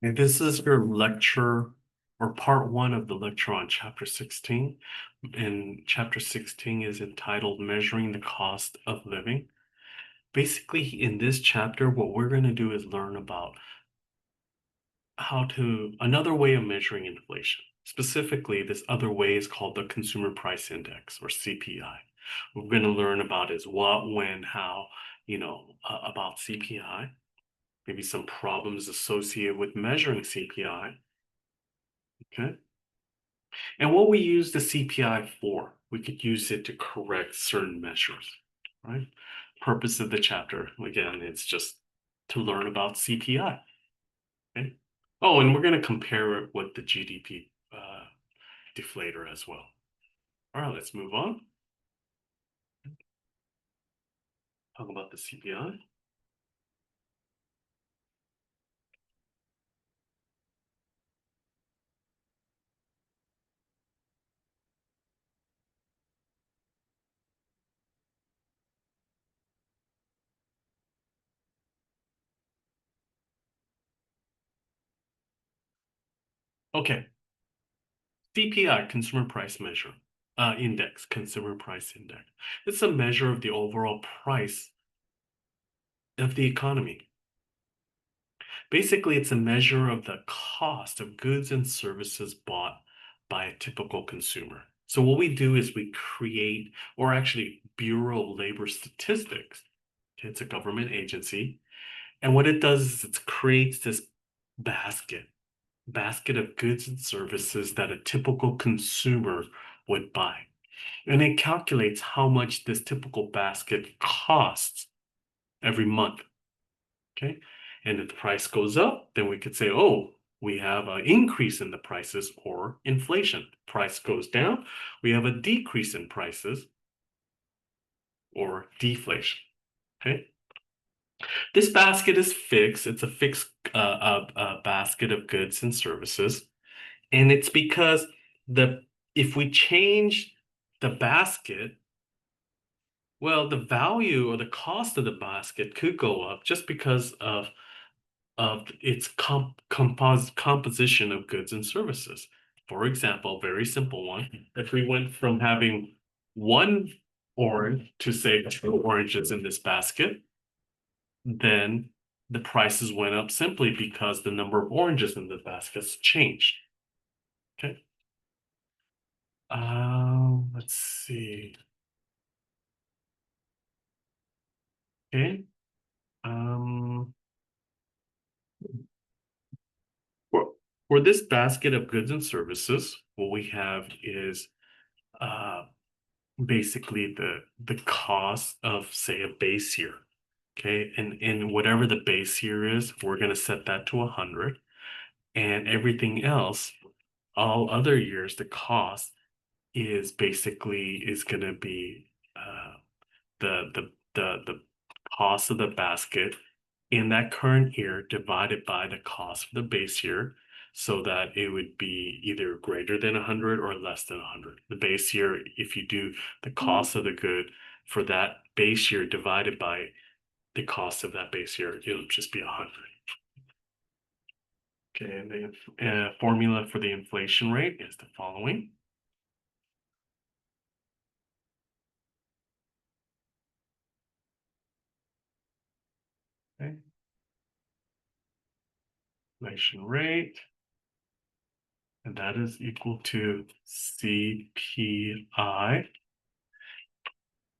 And this is your lecture or part one of the lecture on chapter 16. And chapter 16 is entitled Measuring the Cost of Living. Basically, in this chapter, what we're going to do is learn about another way of measuring inflation. Specifically, this other way is called the Consumer Price Index or CPI. What we're going to learn about is what, when, how, about CPI, maybe some problems associated with measuring CPI. Okay. And what we use the CPI for, we could use it to correct certain measures, right? Purpose of the chapter, again, it's just to learn about CPI. Okay. Oh, and we're going to compare it with the GDP deflator as well. All right, let's move on. Talk about the CPI. Okay, CPI, Consumer Price Measure, Index, Consumer Price Index. It's a measure of the overall price of the economy. Basically, it's a measure of the cost of goods and services bought by a typical consumer. So what we do is we create, or actually Bureau of Labor Statistics, it's a government agency, and what it does is it creates this basket of goods and services that a typical consumer would buy. And it calculates how much this typical basket costs every month. Okay. And if the price goes up, then we could say, oh, we have an increase in the prices or inflation. Price goes down, we have a decrease in prices or deflation. Okay. This basket is fixed. It's a fixed basket of goods and services. And it's because if we change the basket, well, the value or the cost of the basket could go up just because of its composition of goods and services. For example, very simple one. If we went from having one orange to say two oranges in this basket, then the prices went up simply because the number of oranges in the baskets changed. Okay. Let's see. Okay. Um, for, for this basket of goods and services, what we have is uh, basically the cost of say a base year. Okay, and whatever the base year is, we're going to set that to 100, and everything else, all other years, the cost is going to be the cost of the basket in that current year divided by the cost of the base year, so that it would be either greater than 100 or less than 100. The base year, if you do the cost of the good for that base year divided by the cost of that base year, it'll just be 100. Okay, and the formula for the inflation rate is the following. Okay. Inflation rate, and that is equal to CPI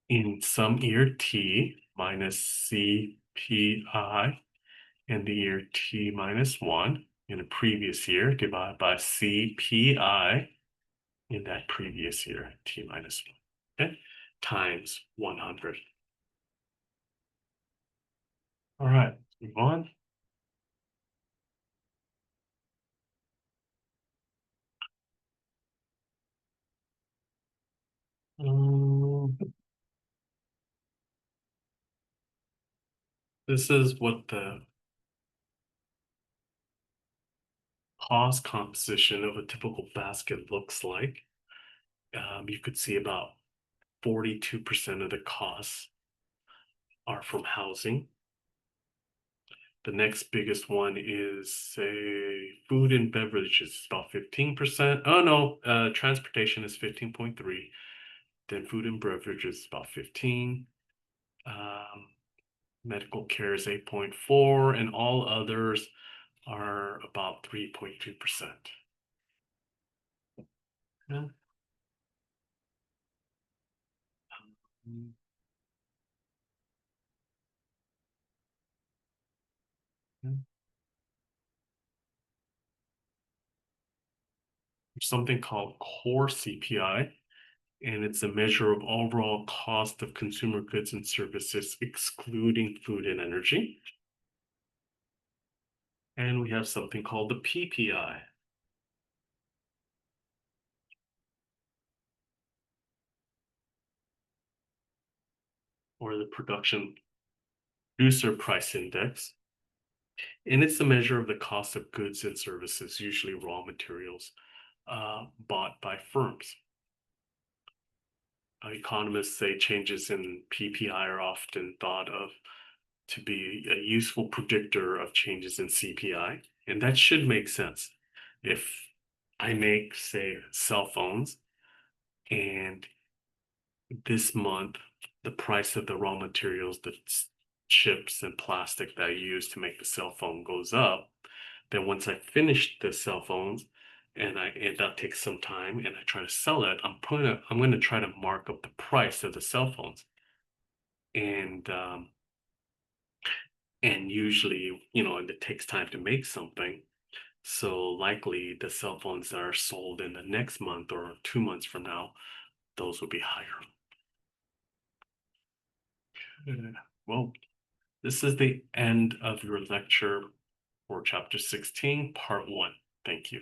in some year t minus CPI in the year t minus 1 in a previous year divided by CPI in that previous year t minus 1, okay, times 100. All right, move on. Um, this is what the cost composition of a typical basket looks like. You could see about 42% of the costs are from housing. The next biggest one is, say, food and beverages, about 15%. Oh no, transportation is 15.3. Then food and beverages is about 15. Um, medical care is 8.4, and all others are about 3.2%. Yeah. Um, yeah. There's something called core CPI, and it's a measure of overall cost of consumer goods and services, excluding food and energy. And we have something called the PPI, or the Production Producer Price Index. And it's a measure of the cost of goods and services, usually raw materials, bought by firms. Economists say changes in PPI are often thought of to be a useful predictor of changes in CPI, and that should make sense. If I make, say, cell phones, and this month the price of the raw materials, the chips and plastic that I use to make the cell phone goes up, then once I finish the cell phones and that takes some time and I try to sell it, I'm going to try to mark up the price of the cell phones. And and usually, it takes time to make something. So likely the cell phones that are sold in the next month or 2 months from now, those will be higher. Well, this is the end of your lecture for chapter 16, part 1. Thank you.